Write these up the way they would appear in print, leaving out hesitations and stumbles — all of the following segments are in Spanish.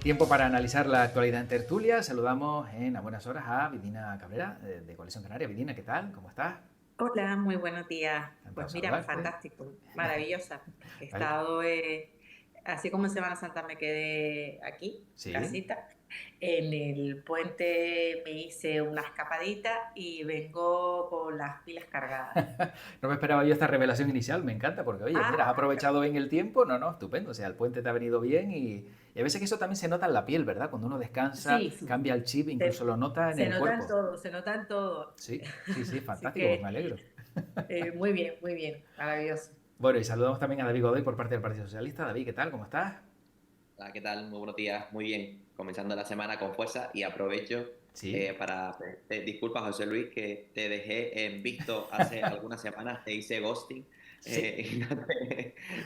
Tiempo para analizar la actualidad en tertulia. Saludamos a buenas horas a Vidina Cabrera de Coalición Canaria. Vidina, ¿qué tal? ¿Cómo estás? Hola, muy buenos días. Encantado Pues de mira, saludarte. fantástico, maravillosa. He ¿Vale? estado, así como en Semana Santa me quedé aquí, Sí. casita. En el puente me hice una escapadita y vengo con las pilas cargadas. No me esperaba yo esta revelación inicial. Me encanta porque, oye, mira, has Ah, aprovechado bien el tiempo. No, no, estupendo. O sea, el puente te ha venido bien y a veces que eso también se nota en la piel, ¿verdad? Cuando uno descansa, sí, sí. cambia el chip, incluso lo nota en Se el nota en cuerpo. todo, se nota en todo. Sí, sí, sí, Así fantástico. Pues me que alegro. muy bien, maravilloso. Bueno, y saludamos también a David Godoy por parte del Partido Socialista. David, ¿qué tal? ¿Cómo estás? Hola, ¿qué tal? Muy buenos días, muy bien. Comenzando la semana con fuerza y aprovecho Sí. para pedirte disculpas, José Luis, que te dejé en visto hace algunas semanas, te hice ghosting Sí.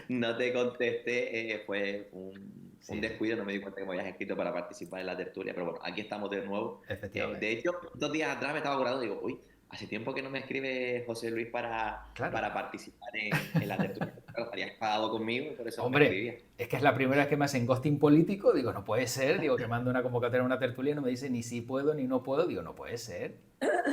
y no te contesté, fue un Sí, sí. descuido, no me di cuenta que me habías escrito para participar en la tertulia, pero bueno, aquí estamos de nuevo. De Efectivamente. hecho, 2 días atrás me estaba acordando, digo, uy, hace tiempo que no me escribe José Luis Claro. para participar en la tertulia. Claro, estarías pagado conmigo y por eso no me Hombre, escribía. es que es la primera vez que me hacen ghosting político. Digo, no puede ser. Digo, que mando una convocatoria a una tertulia y no me dice ni si puedo ni no puedo. Digo, no puede ser.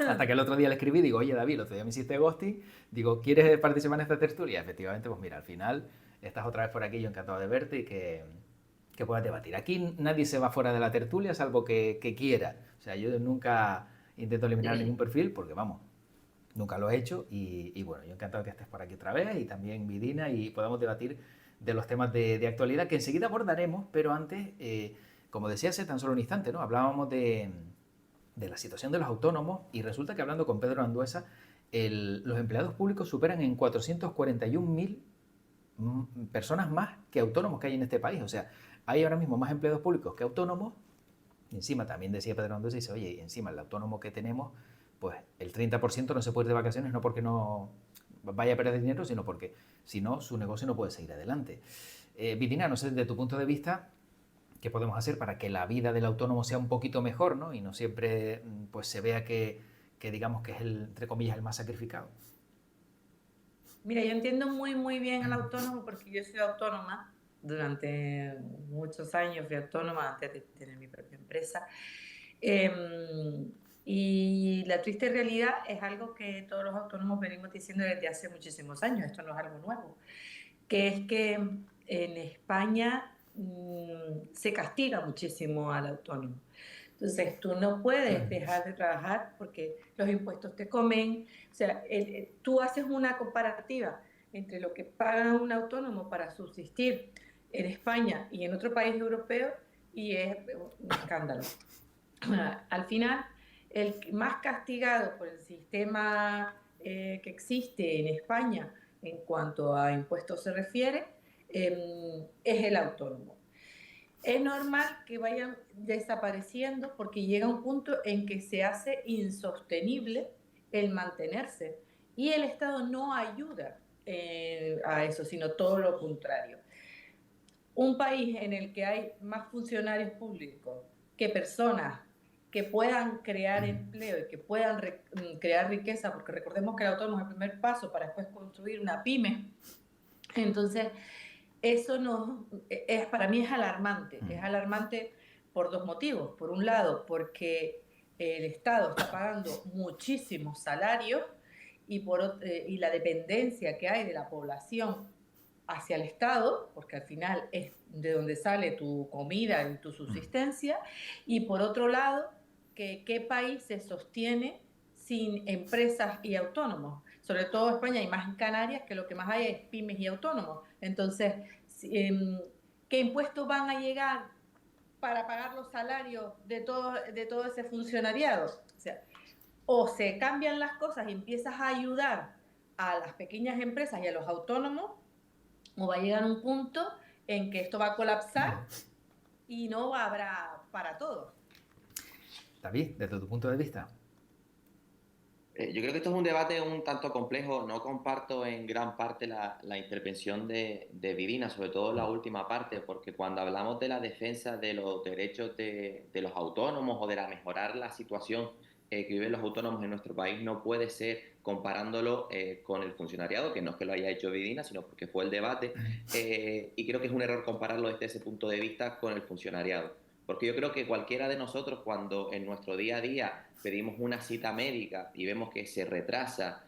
Hasta que el otro día le escribí, digo, oye David, el otro día me hiciste ghosting. Digo, ¿quieres participar en esta tertulia? Efectivamente, pues mira, al final estás otra vez por aquí. Yo encantado de verte y que puedas debatir. Aquí nadie se va fuera de la tertulia salvo que quiera. O sea, yo nunca intento eliminar ningún perfil porque, vamos, nunca lo he hecho y bueno, yo encantado que estés por aquí otra vez y también Vidina y podamos debatir de los temas de actualidad que enseguida abordaremos, pero antes, como decía hace tan solo un instante, ¿no? Hablábamos de la situación de los autónomos y resulta que hablando con Pedro Anduesa, los empleados públicos superan en 441.000 personas más que autónomos que hay en este país. O sea, hay ahora mismo más empleados públicos que autónomos. Y encima también decía Pedro Anduesa, dice, oye, encima el autónomo que tenemos, pues el 30% no se puede ir de vacaciones no porque no vaya a perder dinero, sino porque si no, su negocio no puede seguir adelante. Vidina, no sé, desde tu punto de vista, ¿qué podemos hacer para que la vida del autónomo sea un poquito mejor, ¿no? Y no siempre pues se vea que digamos que es el, entre comillas, el más sacrificado. Mira, yo entiendo muy bien al autónomo porque yo soy autónoma. Durante muchos años fui autónoma antes de tener mi propia empresa. Y la triste realidad es algo que todos los autónomos venimos diciendo desde hace muchísimos años, esto no es algo nuevo, que es que en España se castiga muchísimo al autónomo. Entonces, tú no puedes dejar de trabajar porque los impuestos te comen. O sea, tú haces una comparativa entre lo que paga un autónomo para subsistir en España y en otro país europeo y es un escándalo. Al final, el más castigado por el sistema que existe en España en cuanto a impuestos se refiere es el autónomo. Es normal que vayan desapareciendo porque llega un punto en que se hace insostenible el mantenerse y el Estado no ayuda a eso, sino todo lo contrario. Un país en el que hay más funcionarios públicos que personas que puedan crear empleo y que puedan crear riqueza, porque recordemos que el autónomo es el primer paso para después construir una pyme. Entonces, eso no, para mí es alarmante por dos motivos. Por un lado, porque el Estado está pagando muchísimos salarios y la dependencia que hay de la población hacia el Estado, porque al final es de donde sale tu comida y tu subsistencia, y por otro lado, que qué país se sostiene sin empresas y autónomos. Sobre todo en España y más en Canarias, que lo que más hay es pymes y autónomos. Entonces, ¿qué impuestos van a llegar para pagar los salarios de todo ese funcionariado? O sea, o se cambian las cosas y empiezas a ayudar a las pequeñas empresas y a los autónomos, o va a llegar un punto en que esto va a colapsar y no habrá para todos. David, desde tu punto de vista. Yo creo que esto es un debate un tanto complejo. No comparto en gran parte la intervención de Vivina, sobre todo la última parte, porque cuando hablamos de la defensa de los derechos de los autónomos o de la mejorar la situación que viven los autónomos en nuestro país, no puede ser comparándolo con el funcionariado, que no es que lo haya hecho Vivina, sino porque fue el debate. Y creo que es un error compararlo desde ese punto de vista con el funcionariado. Porque yo creo que cualquiera de nosotros, cuando en nuestro día a día pedimos una cita médica y vemos que se retrasa,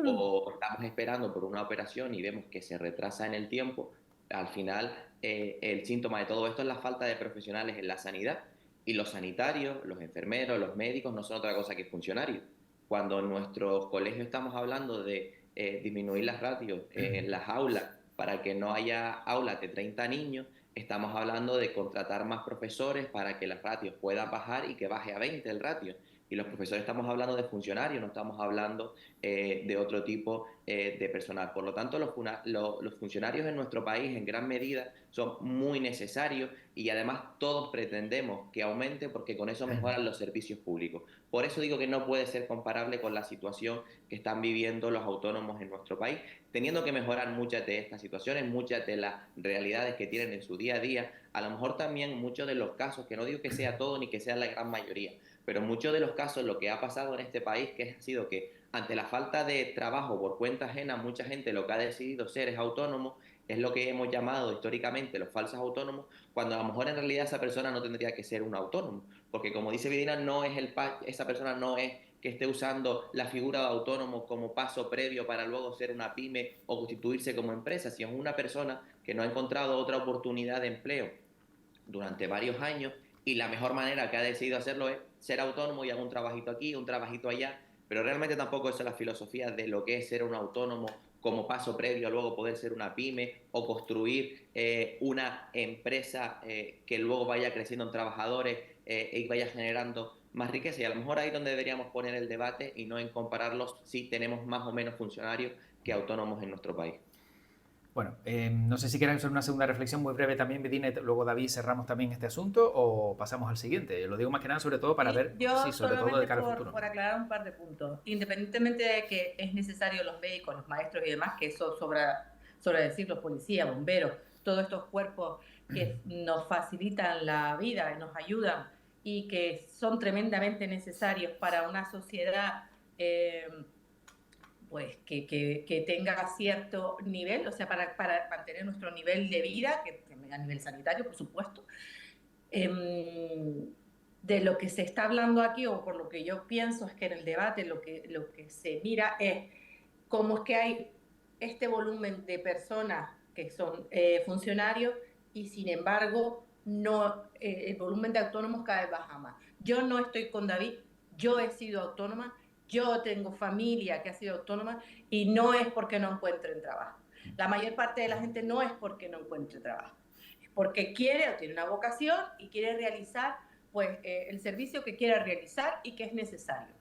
o estamos esperando por una operación y vemos que se retrasa en el tiempo, al final el síntoma de todo esto es la falta de profesionales en la sanidad. Y los sanitarios, los enfermeros, los médicos no son otra cosa que funcionarios. Cuando en nuestros colegios estamos hablando de disminuir las ratios en las aulas para que no haya aulas de 30 niños, estamos hablando de contratar más profesores para que las ratios puedan bajar y que baje a 20 el ratio. Y los profesores estamos hablando de funcionarios, no estamos hablando de otro tipo de personal. Por lo tanto, los funcionarios en nuestro país en gran medida son muy necesarios y además todos pretendemos que aumente porque con eso mejoran los servicios públicos. Por eso digo que no puede ser comparable con la situación que están viviendo los autónomos en nuestro país, teniendo que mejorar muchas de estas situaciones, muchas de las realidades que tienen en su día a día, a lo mejor también muchos de los casos, que no digo que sea todo ni que sea la gran mayoría, pero muchos de los casos lo que ha pasado en este país que ha sido que ante la falta de trabajo por cuenta ajena, mucha gente lo que ha decidido ser es autónomo, es lo que hemos llamado históricamente los falsos autónomos, cuando a lo mejor en realidad esa persona no tendría que ser un autónomo, porque como dice Vidina, no es esa persona no es que esté usando la figura de autónomo como paso previo para luego ser una pyme o constituirse como empresa, sino es una persona que no ha encontrado otra oportunidad de empleo durante varios años y la mejor manera que ha decidido hacerlo es ser autónomo y hago un trabajito aquí, un trabajito allá, pero realmente tampoco esa es la filosofía de lo que es ser un autónomo como paso previo a luego poder ser una pyme o construir una empresa que luego vaya creciendo en trabajadores y vaya generando más riqueza. Y a lo mejor ahí es donde deberíamos poner el debate y no en compararlos si tenemos más o menos funcionarios que autónomos en nuestro país. Bueno, no sé si queréis hacer una segunda reflexión muy breve también, Medina, luego David cerramos también este asunto o pasamos al siguiente. Lo digo más que nada sobre todo para Sí, ver, sí, yo sobre todo de solamente cara al futuro. por aclarar un par de puntos. Independientemente de que es necesario los médicos, los maestros y demás, que eso sobra decir, los policías, bomberos, todos estos cuerpos que nos facilitan la vida y nos ayudan y que son tremendamente necesarios para una sociedad pues que tenga cierto nivel, o sea, para mantener nuestro nivel de vida, que a nivel sanitario, por supuesto. De lo que se está hablando aquí, o por lo que yo pienso, es que en el debate lo que se mira es cómo es que hay este volumen de personas que son funcionarios y sin embargo no, el volumen de autónomos cada vez baja más. Yo no estoy con David, yo he sido autónoma, yo tengo familia que ha sido autónoma y no es porque no encuentren trabajo. La mayor parte de la gente no es porque no encuentre trabajo, es porque quiere o tiene una vocación y quiere realizar pues, el servicio que quiera realizar y que es necesario.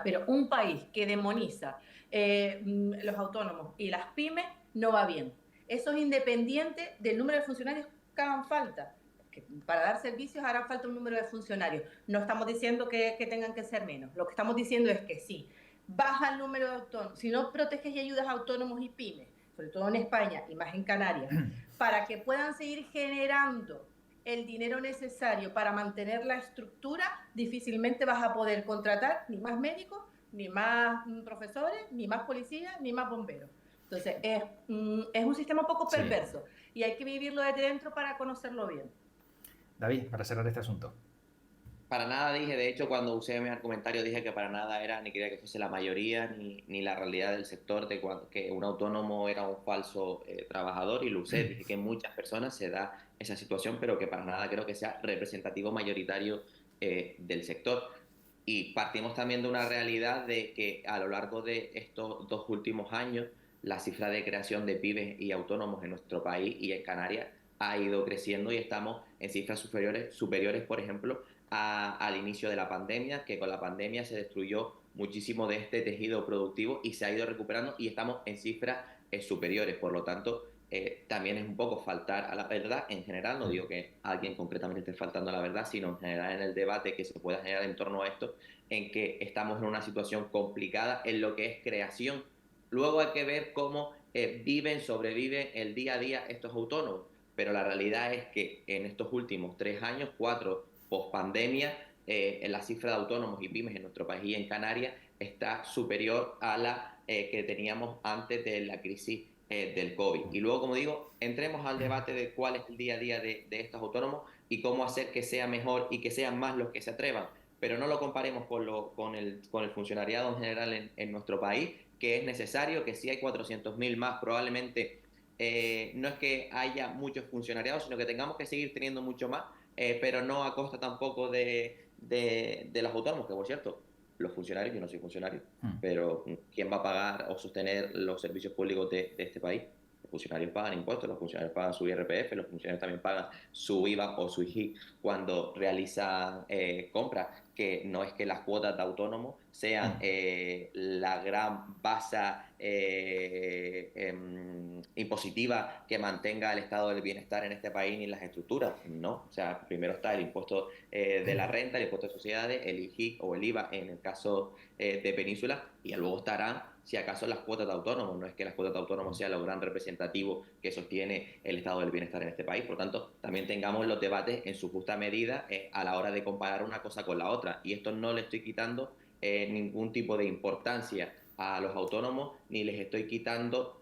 Pero un país que demoniza los autónomos y las pymes no va bien. Eso es independiente del número de funcionarios que hagan falta. Que para dar servicios hará falta un número de funcionarios. No estamos diciendo que tengan que ser menos. Lo que estamos diciendo es que sí, baja el número de autónomos. Si no proteges y ayudas a autónomos y pymes, sobre todo en España y más en Canarias, para que puedan seguir generando el dinero necesario para mantener la estructura, difícilmente vas a poder contratar ni más médicos, ni más profesores, ni más policías, ni más bomberos. Entonces, es un sistema un poco perverso y hay que vivirlo desde dentro para conocerlo bien. David, para cerrar este asunto. Para nada dije, de hecho, cuando usé mi comentario dije que para nada era, ni quería que fuese la mayoría, ni la realidad del sector de que un autónomo era un falso trabajador, y lo usé, dije que en muchas personas se da esa situación, pero que para nada creo que sea representativo mayoritario del sector. Y partimos también de una realidad de que a lo largo de estos 2 últimos años, la cifra de creación de pymes y autónomos en nuestro país y en Canarias ha ido creciendo y estamos en cifras superiores, por ejemplo, al inicio de la pandemia, que con la pandemia se destruyó muchísimo de este tejido productivo y se ha ido recuperando y estamos en cifras superiores. Por lo tanto, también es un poco faltar a la verdad en general, no digo que a alguien concretamente esté faltando a la verdad, sino en general en el debate que se pueda generar en torno a esto, en que estamos en una situación complicada en lo que es creación. Luego hay que ver cómo sobreviven el día a día estos autónomos, pero la realidad es que en estos últimos 3 años, 4 post pandemia, la cifra de autónomos y pymes en nuestro país y en Canarias está superior a la que teníamos antes de la crisis del COVID. Y luego, como digo, entremos al debate de cuál es el día a día de estos autónomos, y cómo hacer que sea mejor y que sean más los que se atrevan, pero no lo comparemos con el funcionariado en general en nuestro país, que es necesario, que si hay 400.000 más, probablemente no es que haya muchos funcionariados, sino que tengamos que seguir teniendo mucho más, pero no a costa tampoco de los autónomos, que por cierto, los funcionarios, yo no soy funcionario, pero ¿quién va a pagar o sostener los servicios públicos de este país? Los funcionarios pagan impuestos, los funcionarios pagan su IRPF, los funcionarios también pagan su IVA o su IGI cuando realizan compras, que no es que las cuotas de autónomo sean la gran base impositiva que mantenga el estado del bienestar en este país ni las estructuras, no. O sea, primero está el impuesto de la renta, el impuesto de sociedades, el IGI o el IVA en el caso de Península, y luego estarán si acaso las cuotas de autónomos. No es que las cuotas de autónomos sean lo gran representativo que sostiene el estado del bienestar en este país. Por lo tanto, también tengamos los debates en su justa medida a la hora de comparar una cosa con la otra. Y esto no le estoy quitando ningún tipo de importancia a los autónomos, ni les estoy quitando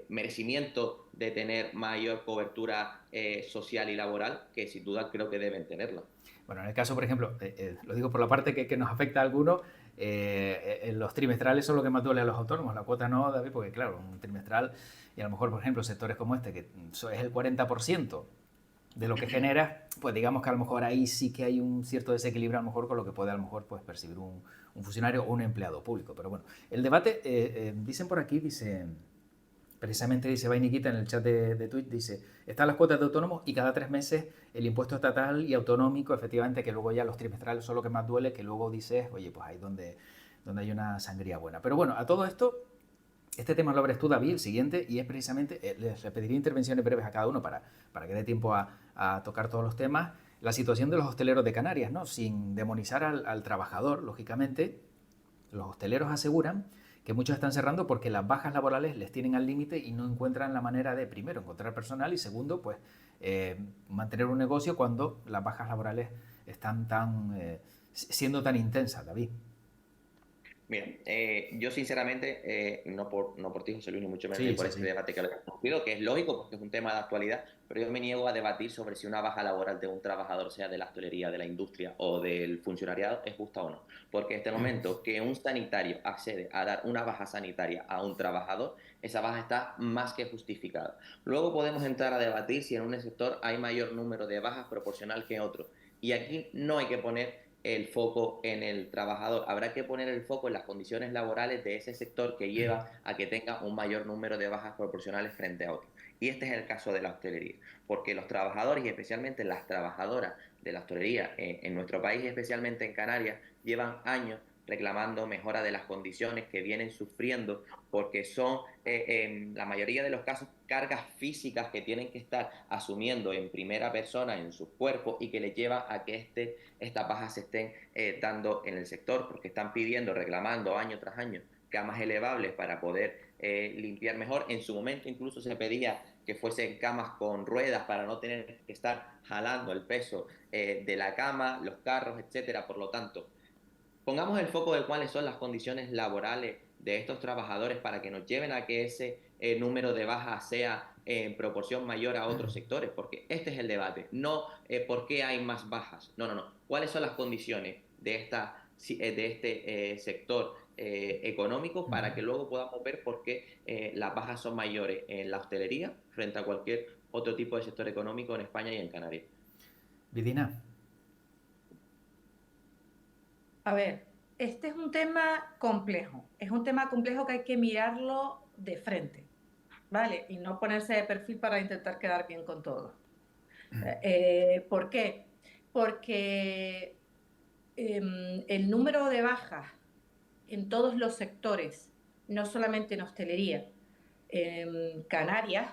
merecimiento de tener mayor cobertura social y laboral, que sin duda creo que deben tenerla. Bueno, en el caso, por ejemplo, lo digo por la parte que nos afecta a algunos, los trimestrales son lo que más duele a los autónomos, la cuota no, David, porque claro, un trimestral, y a lo mejor, por ejemplo, sectores como este, que eso es el 40% de lo que genera, pues digamos que a lo mejor ahí sí que hay un cierto desequilibrio a lo mejor con lo que puede a lo mejor pues percibir un funcionario o un empleado público. Pero bueno, el debate, dicen por aquí, precisamente dice Vainiquita en el chat de Twitch, dice, están las cuotas de autónomos y cada 3 meses el impuesto estatal y autonómico, efectivamente, que luego ya los trimestrales son lo que más duele, que luego dices, oye, pues ahí donde hay una sangría buena. Pero bueno, a todo esto, este tema lo abres tú, David, el siguiente, y es precisamente, les pediría intervenciones breves a cada uno para que dé tiempo a tocar todos los temas. La situación de los hosteleros de Canarias, ¿no? Sin demonizar al trabajador, lógicamente, los hosteleros aseguran que muchos están cerrando porque las bajas laborales les tienen al límite y no encuentran la manera de, primero, encontrar personal y segundo, pues mantener un negocio cuando las bajas laborales están siendo tan intensas, David. Mira, yo sinceramente, no por ti, José Luis, ni mucho menos, ni por este Sí. debate que lo hemos tenido, que es lógico porque es un tema de actualidad, pero yo me niego a debatir sobre si una baja laboral de un trabajador, sea de la hostelería, de la industria o del funcionariado, es justa o no. Porque en este momento que un sanitario accede a dar una baja sanitaria a un trabajador, esa baja está más que justificada. Luego podemos entrar a debatir si en un sector hay mayor número de bajas proporcional que en otro. Y aquí no hay que poner el foco en el trabajador, habrá que poner el foco en las condiciones laborales de ese sector que lleva a que tenga un mayor número de bajas proporcionales frente a otros. Y este es el caso de la hostelería, porque los trabajadores y especialmente las trabajadoras de la hostelería en nuestro país, especialmente en Canarias, llevan años reclamando mejora de las condiciones que vienen sufriendo, porque son en la mayoría de los casos cargas físicas que tienen que estar asumiendo en primera persona en sus cuerpos y que les lleva a que estas bajas se estén dando en el sector, porque están pidiendo, reclamando año tras año camas elevables para poder limpiar mejor. En su momento incluso se pedía que fuesen camas con ruedas para no tener que estar jalando el peso de la cama, los carros, etcétera. Por lo tanto, pongamos el foco de cuáles son las condiciones laborales de estos trabajadores para que nos lleven a que ese número de bajas sea en proporción mayor a otros sectores, porque este es el debate, no por qué hay más bajas, no, cuáles son las condiciones de este sector económico para que luego podamos ver por qué las bajas son mayores en la hostelería frente a cualquier otro tipo de sector económico en España y en Canarias. Vidina. A ver, este es un tema complejo. Es un tema complejo que hay que mirarlo de frente, ¿vale? Y no ponerse de perfil para intentar quedar bien con todo. ¿Por qué? Porque el número de bajas en todos los sectores, no solamente en hostelería, en Canarias,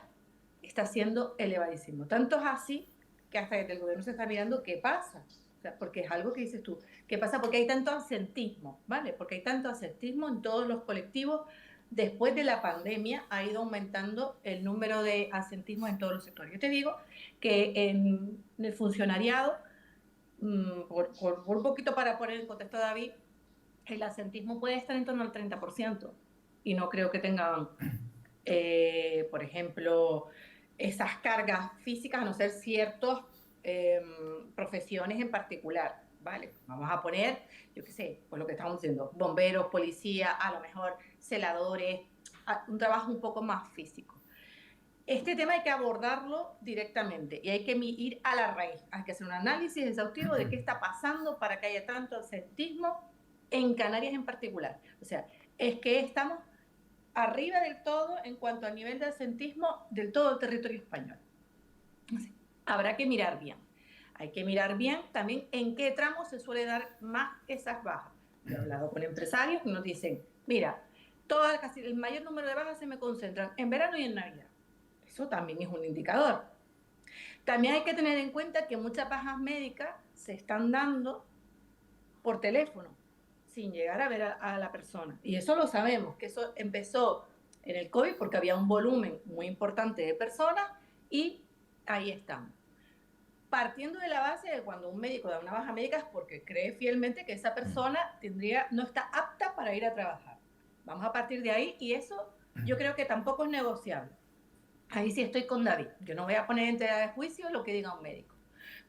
está siendo elevadísimo. Tanto es así que hasta que el gobierno se está mirando qué pasa. O sea, porque es algo que dices tú. ¿Qué pasa? Porque hay tanto absentismo, ¿vale? Porque hay tanto absentismo en todos los colectivos. Después de la pandemia ha ido aumentando el número de absentismo en todos los sectores. Yo te digo que en el funcionariado, por un poquito para poner en contexto a David, el absentismo puede estar en torno al 30% y no creo que tengan, por ejemplo, esas cargas físicas, a no ser ciertos profesiones en particular, ¿vale? Vamos a poner, yo qué sé, pues lo que estamos diciendo, bomberos, policía, a lo mejor celadores, un trabajo un poco más físico. Este tema hay que abordarlo directamente y hay que ir a la raíz. Hay que hacer un análisis exhaustivo de qué está pasando para que haya tanto absentismo en Canarias en particular. O sea, es que estamos arriba del todo en cuanto al nivel de absentismo del todo el territorio español. Habrá que mirar bien. Hay que mirar bien también en qué tramo se suele dar más esas bajas. Yo he hablado con empresarios que nos dicen, mira, casi el mayor número de bajas se me concentran en verano y en Navidad. Eso también es un indicador. También hay que tener en cuenta que muchas bajas médicas se están dando por teléfono, sin llegar a ver a la persona. Y eso lo sabemos, que eso empezó en el COVID porque había un volumen muy importante de personas y ahí estamos. Partiendo de la base de cuando un médico da una baja médica es porque cree fielmente que esa persona no está apta para ir a trabajar. Vamos a partir de ahí y eso yo creo que tampoco es negociable. Ahí sí estoy con David. Yo no voy a poner en tela de juicio lo que diga un médico.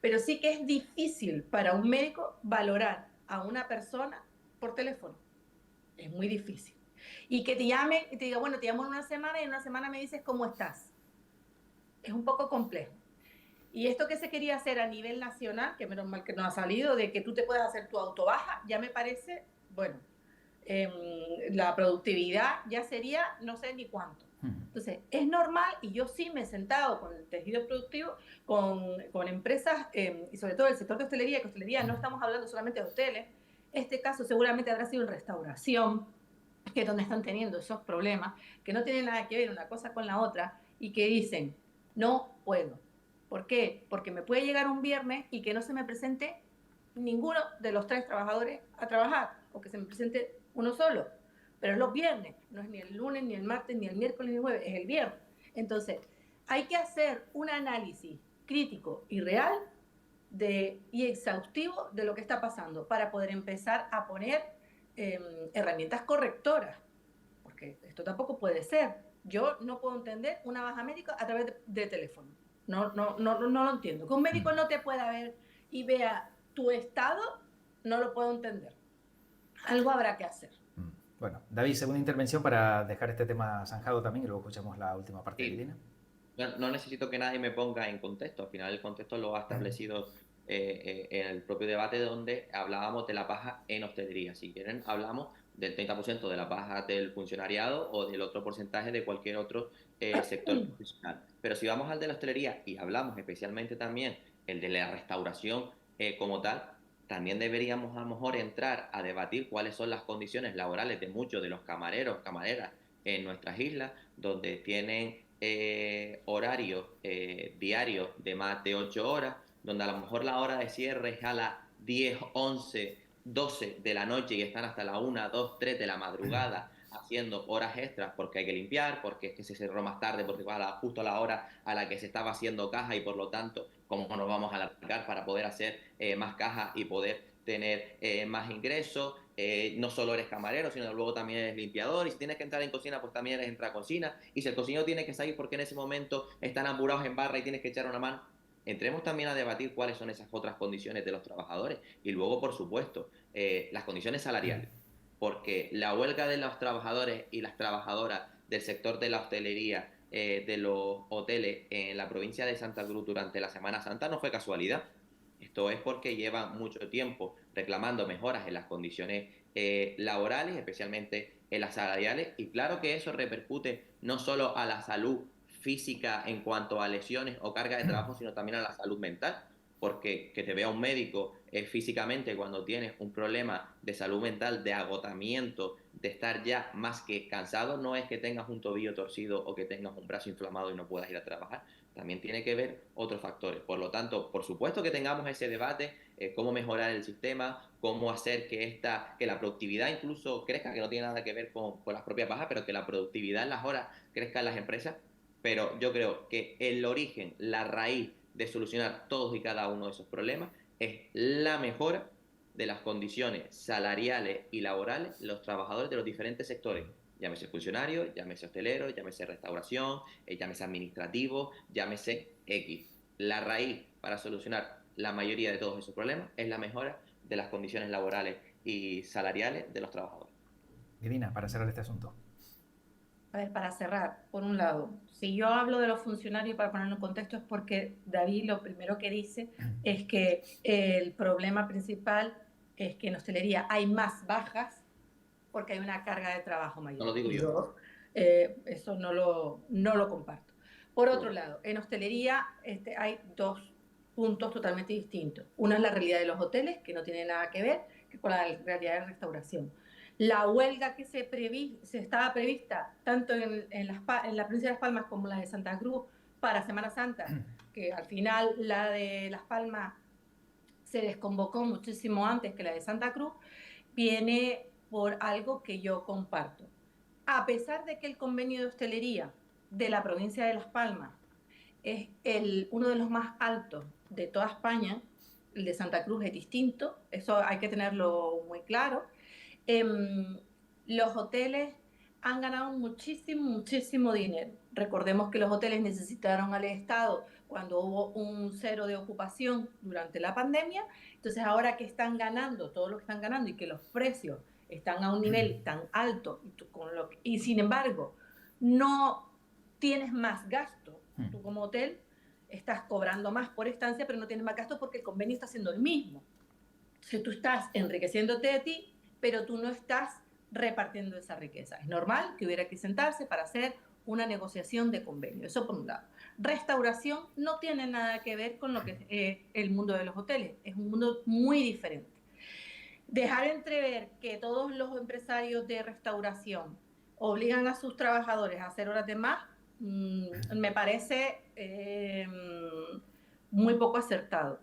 Pero sí que es difícil para un médico valorar a una persona por teléfono. Es muy difícil. Y que te llame y te diga, bueno, te llamo en una semana y en una semana me dices cómo estás. Es un poco complejo. Y esto que se quería hacer a nivel nacional, que menos mal que no ha salido, de que tú te puedas hacer tu autobaja, ya me parece, bueno, la productividad ya sería no sé ni cuánto. Entonces, es normal y yo sí me he sentado con el tejido productivo, con empresas y sobre todo el sector de hostelería, que hostelería no estamos hablando solamente de hoteles, este caso seguramente habrá sido en restauración, que es donde están teniendo esos problemas, que no tienen nada que ver una cosa con la otra y que dicen, no puedo. ¿Por qué? Porque me puede llegar un viernes y que no se me presente ninguno de los 3 trabajadores a trabajar o que se me presente uno solo. Pero es los viernes, no es ni el lunes, ni el martes, ni el miércoles, ni el jueves, es el viernes. Entonces, hay que hacer un análisis crítico y real y exhaustivo de lo que está pasando para poder empezar a poner herramientas correctoras, porque esto tampoco puede ser. Yo no puedo entender una baja médica a través de teléfono. No lo entiendo. Que un médico no te pueda ver y vea tu estado, no lo puedo entender. Algo habrá que hacer. Bueno, David, segunda intervención para dejar este tema zanjado también y luego escuchamos la última parte de Irina. No necesito que nadie me ponga en contexto. Al final el contexto lo ha establecido en el propio debate donde hablábamos de la baja en hostelería. Si quieren, hablamos del 30% de la baja del funcionariado o del otro porcentaje de cualquier otro sector profesional. Pero si vamos al de la hostelería y hablamos especialmente también el de la restauración como tal, también deberíamos a lo mejor entrar a debatir cuáles son las condiciones laborales de muchos de los camareros, camareras en nuestras islas, donde tienen horarios diarios de más de 8 horas, donde a lo mejor la hora de cierre es a las 10, 11, 12 de la noche y están hasta la 1, 2, 3 de la madrugada haciendo horas extras porque hay que limpiar, porque es que se cerró más tarde, porque fue justo a la hora a la que se estaba haciendo caja y por lo tanto, ¿cómo nos vamos a alargar para poder hacer más caja y poder tener más ingresos? No solo eres camarero, sino luego también eres limpiador, y si tienes que entrar en cocina, pues también eres entrar a cocina, y si el cocinero tiene que salir porque en ese momento están apurados en barra y tienes que echar una mano, entremos también a debatir cuáles son esas otras condiciones de los trabajadores, y luego, por supuesto, las condiciones salariales, porque la huelga de los trabajadores y las trabajadoras del sector de la hostelería, de los hoteles en la provincia de Santa Cruz durante la Semana Santa no fue casualidad. Esto es porque llevan mucho tiempo reclamando mejoras en las condiciones laborales, especialmente en las salariales, y claro que eso repercute no solo a la salud física en cuanto a lesiones o carga de trabajo, sino también a la salud mental, porque que te vea un médico físicamente cuando tienes un problema de salud mental, de agotamiento, de estar ya más que cansado, no es que tengas un tobillo torcido o que tengas un brazo inflamado y no puedas ir a trabajar, también tiene que ver otros factores. Por lo tanto, por supuesto que tengamos ese debate, cómo mejorar el sistema, cómo hacer que la productividad incluso crezca, que no tiene nada que ver con las propias bajas, pero que la productividad en las horas crezca en las empresas. Pero yo creo que el origen, la raíz de solucionar todos y cada uno de esos problemas es la mejora de las condiciones salariales y laborales de los trabajadores de los diferentes sectores. Llámese funcionario, llámese hostelero, llámese restauración, llámese administrativo, llámese X. la raíz para solucionar la mayoría de todos esos problemas es la mejora de las condiciones laborales y salariales de los trabajadores. Divina, para cerrar este asunto. A ver, para cerrar, por un lado, si yo hablo de los funcionarios, para ponerlo en contexto, es porque David lo primero que dice es que el problema principal es que en hostelería hay más bajas porque hay una carga de trabajo mayor. No lo digo y yo. Eso no lo comparto. Por otro lado, en hostelería hay dos puntos totalmente distintos. Uno es la realidad de los hoteles, que no tiene nada que ver con la realidad de restauración. La huelga que se estaba prevista tanto en la provincia de Las Palmas como la de Santa Cruz para Semana Santa, que al final la de Las Palmas se desconvocó muchísimo antes que la de Santa Cruz, viene por algo que yo comparto. A pesar de que el convenio de hostelería de la provincia de Las Palmas es uno de los más altos de toda España, el de Santa Cruz es distinto, eso hay que tenerlo muy claro. Los hoteles han ganado muchísimo, muchísimo dinero. Recordemos que los hoteles necesitaron al Estado cuando hubo un cero de ocupación durante la pandemia. Entonces, ahora que están ganando todo lo que están ganando y que los precios están a un nivel tan alto y sin embargo no tienes más gasto, tú como hotel estás cobrando más por estancia, pero no tienes más gasto porque el convenio está siendo el mismo. Entonces, tú estás enriqueciéndote de ti, pero tú no estás repartiendo esa riqueza. Es normal que hubiera que sentarse para hacer una negociación de convenio. Eso por un lado. Restauración no tiene nada que ver con lo que es el mundo de los hoteles. Es un mundo muy diferente. Dejar entrever que todos los empresarios de restauración obligan a sus trabajadores a hacer horas de más, me parece muy poco acertado.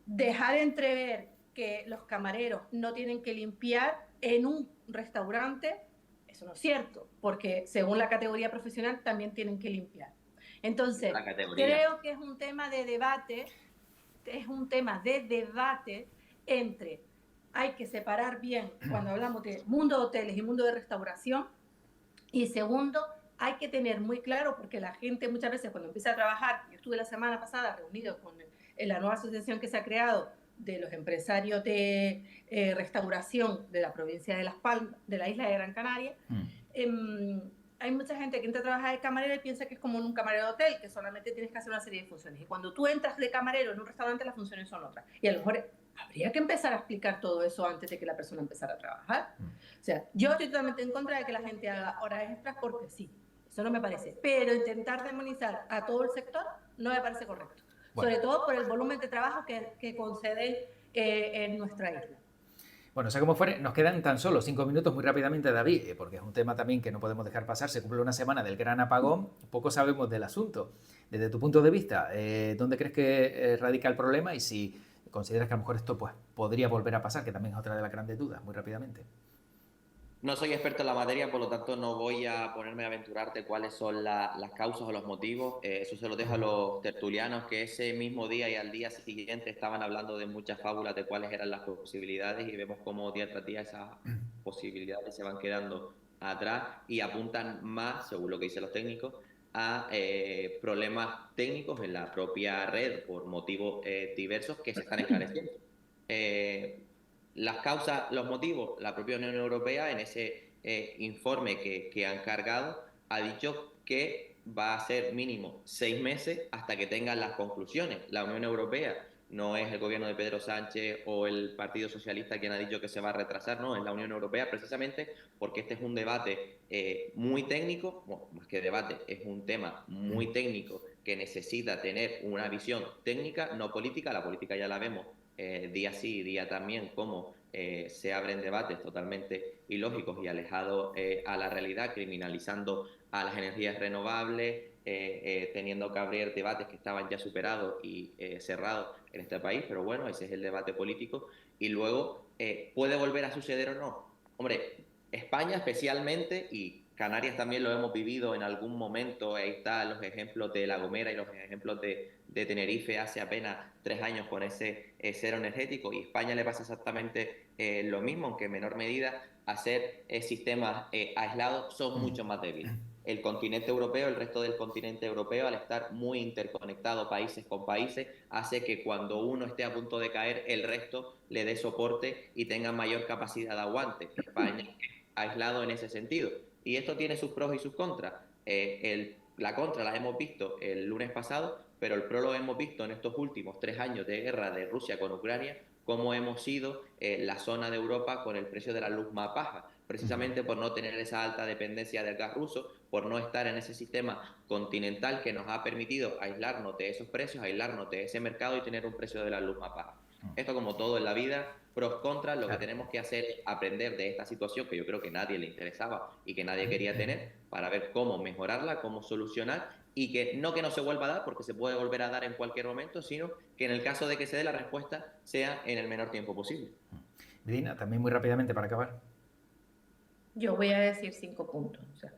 Dejar entrever que los camareros no tienen que limpiar en un restaurante, eso no es cierto, porque según la categoría profesional también tienen que limpiar. Entonces, creo que es un tema de debate, entre, hay que separar bien cuando hablamos de mundo de hoteles y mundo de restauración, y segundo, hay que tener muy claro, porque la gente muchas veces cuando empieza a trabajar, yo estuve la semana pasada reunido con la nueva asociación que se ha creado de los empresarios de restauración de la provincia de Las Palmas, de la isla de Gran Canaria. Hay mucha gente que entra a trabajar de camarero y piensa que es como en un camarero de hotel, que solamente tienes que hacer una serie de funciones. Y cuando tú entras de camarero en un restaurante, las funciones son otras. Y a lo mejor habría que empezar a explicar todo eso antes de que la persona empezara a trabajar. O sea, yo estoy totalmente en contra de que la gente haga horas extras porque sí, eso no me parece. Pero intentar demonizar a todo el sector no me parece correcto. Bueno. Sobre todo por el volumen de trabajo que conceden en nuestra isla. Bueno, sea como fuere, nos quedan tan solo 5 minutos muy rápidamente, David, porque es un tema también que no podemos dejar pasar. Se cumple una semana del gran apagón, poco sabemos del asunto. Desde tu punto de vista, ¿dónde crees que radica el problema y si consideras que a lo mejor esto pues, podría volver a pasar, que también es otra de las grandes dudas, muy rápidamente? No soy experto en la materia, por lo tanto no voy a ponerme a aventurarte cuáles son las causas o los motivos. Eso se lo dejo a los tertulianos que ese mismo día y al día siguiente estaban hablando de muchas fábulas de cuáles eran las posibilidades y vemos cómo día tras día esas posibilidades se van quedando atrás y apuntan más, según lo que dicen los técnicos, a problemas técnicos en la propia red por motivos diversos que se están esclareciendo. Las causas, los motivos, la propia Unión Europea en ese informe que han cargado ha dicho que va a ser mínimo 6 meses hasta que tengan las conclusiones. La Unión Europea no es el gobierno de Pedro Sánchez o el Partido Socialista quien ha dicho que se va a retrasar, no, es la Unión Europea precisamente porque este es un debate muy técnico, bueno, más que debate, es un tema muy técnico que necesita tener una visión técnica, no política. La política ya la vemos día sí, día también, cómo se abren debates totalmente ilógicos y alejados a la realidad, criminalizando a las energías renovables, teniendo que abrir debates que estaban ya superados y cerrados en este país, pero bueno, ese es el debate político. Y luego, ¿puede volver a suceder o no? Hombre, España especialmente, y Canarias también lo hemos vivido en algún momento, ahí están los ejemplos de La Gomera y los ejemplos de Tenerife hace apenas 3 años con ese cero energético, y a España le pasa exactamente lo mismo, aunque en menor medida, hacer sistemas aislados son mucho más débiles. el continente europeo, el resto del continente europeo, al estar muy interconectado países con países, hace que cuando uno esté a punto de caer, el resto le dé soporte y tenga mayor capacidad de aguante. España es aislado en ese sentido. Y esto tiene sus pros y sus contras. La contra la hemos visto el lunes pasado, pero el pro lo hemos visto en estos últimos 3 años de guerra de Rusia con Ucrania, cómo hemos sido la zona de Europa con el precio de la luz más baja, precisamente por no tener esa alta dependencia del gas ruso, por no estar en ese sistema continental que nos ha permitido aislarnos de esos precios, aislarnos de ese mercado y tener un precio de la luz más baja. Esto, como todo en la vida, pros, contras, lo que tenemos que hacer es aprender de esta situación que yo creo que a nadie le interesaba y que nadie quería tener, para ver cómo mejorarla, cómo solucionar, y que no se vuelva a dar, porque se puede volver a dar en cualquier momento, sino que en el caso de que se dé la respuesta sea en el menor tiempo posible. Medina, también muy rápidamente para acabar. Yo voy a decir 5 puntos. O sea,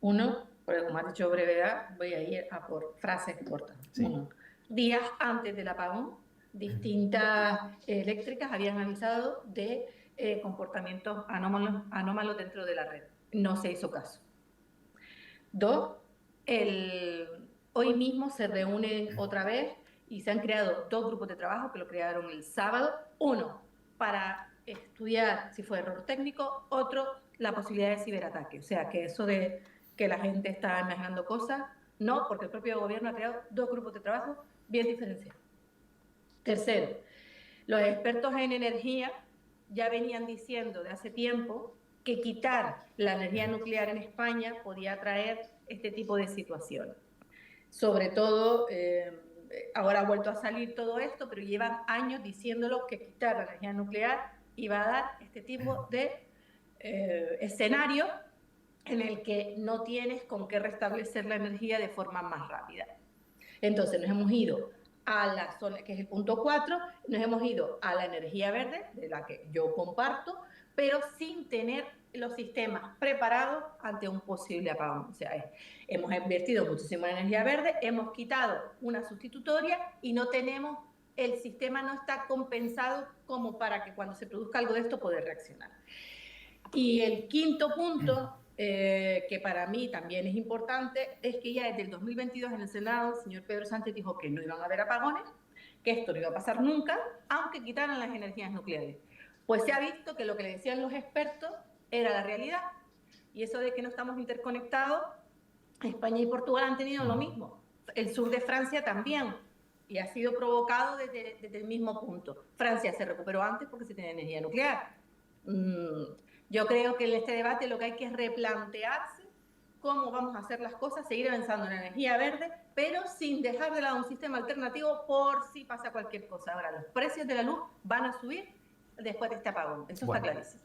uno, porque como has dicho brevedad, voy a ir a por frases cortas. Sí. Uno, días antes del apagón, distintas eléctricas habían avisado de comportamientos anómalos dentro de la red. No se hizo caso. Dos, hoy mismo se reúnen otra vez y se han creado 2 grupos de trabajo que lo crearon el sábado. Uno, para estudiar si fue error técnico, otro, la posibilidad de ciberataque. O sea, que eso de que la gente está imaginando cosas, no, porque el propio gobierno ha creado 2 grupos de trabajo bien diferenciados. Tercero, los expertos en energía ya venían diciendo de hace tiempo que quitar la energía nuclear en España podía traer este tipo de situaciones. Sobre todo, ahora ha vuelto a salir todo esto, pero llevan años diciéndolo que quitar la energía nuclear iba a dar este tipo de escenario en el que no tienes con qué restablecer la energía de forma más rápida. Entonces nos hemos ido a la zona, que es el punto 4, nos hemos ido a la energía verde, de la que yo comparto, pero sin tener los sistemas preparados ante un posible apagón. O sea, hemos invertido muchísimo en energía verde, hemos quitado una sustitutoria y no tenemos, el sistema no está compensado como para que cuando se produzca algo de esto poder reaccionar. Y el quinto punto, que para mí también es importante, es que ya desde el 2022 en el Senado el señor Pedro Sánchez dijo que no iban a haber apagones, que esto no iba a pasar nunca, aunque quitaran las energías nucleares. Pues se ha visto que lo que le decían los expertos era la realidad. Y eso de que no estamos interconectados, España y Portugal han tenido lo mismo. El sur de Francia también. Y ha sido provocado desde el mismo punto. Francia se recuperó antes porque se tenía energía nuclear. Yo creo que en este debate lo que hay que es replantearse cómo vamos a hacer las cosas, seguir avanzando en la energía verde, pero sin dejar de lado un sistema alternativo por si pasa cualquier cosa. Ahora, los precios de la luz van a subir después de este apagón. Eso está clarísimo.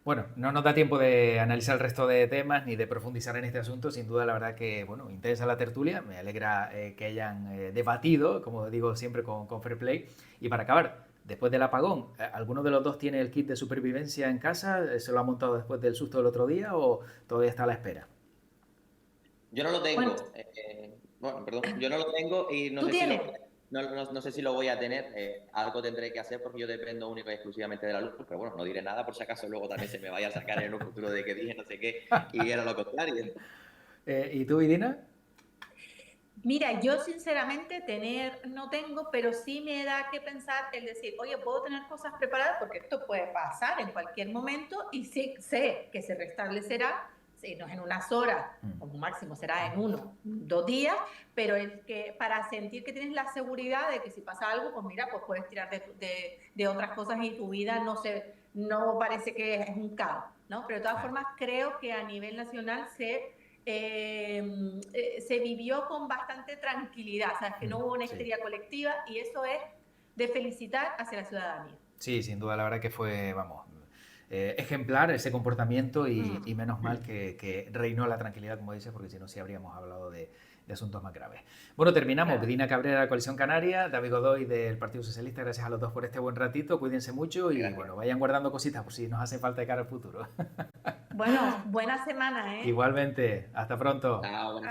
Bueno, no nos da tiempo de analizar el resto de temas ni de profundizar en este asunto. Sin duda, la verdad que, bueno, intensa la tertulia. Me alegra que hayan debatido, como digo siempre, con Fair Play. Y para acabar, después del apagón, ¿alguno de los dos tiene el kit de supervivencia en casa? ¿Se lo ha montado después del susto del otro día o todavía está a la espera? Yo no lo tengo. Yo no lo tengo y no sé si no sé si lo voy a tener. Algo tendré que hacer porque yo dependo única y exclusivamente de la luz. Pero bueno, no diré nada por si acaso luego también se me vaya a sacar en un futuro de que dije no sé qué y era lo contrario. ¿Y tú, Idina? Mira, yo sinceramente no tengo, pero sí me da que pensar el decir, oye, puedo tener cosas preparadas porque esto puede pasar en cualquier momento y sí, sé que se restablecerá, si no es en unas horas, como máximo será en 1, 2 días, pero para sentir que tienes la seguridad de que si pasa algo, pues mira, pues puedes tirar de otras cosas y tu vida no parece que es un caos, ¿no? Pero de todas formas creo que a nivel nacional se vivió con bastante tranquilidad, ¿sabes? Que no hubo una histeria colectiva y eso es de felicitar hacia la ciudadanía. Sí, sin duda, la verdad que fue, vamos, ejemplar ese comportamiento y menos mal que reinó la tranquilidad, como dice, porque si no, sí habríamos hablado de asuntos más graves. Bueno, terminamos. Claro. Medina Cabrera de la Coalición Canaria, David Godoy del Partido Socialista. Gracias a los dos por este buen ratito. Cuídense mucho y bueno, vayan guardando cositas por si nos hace falta de cara al futuro. Bueno, buena semana, ¿eh? Igualmente. Hasta pronto. Chao.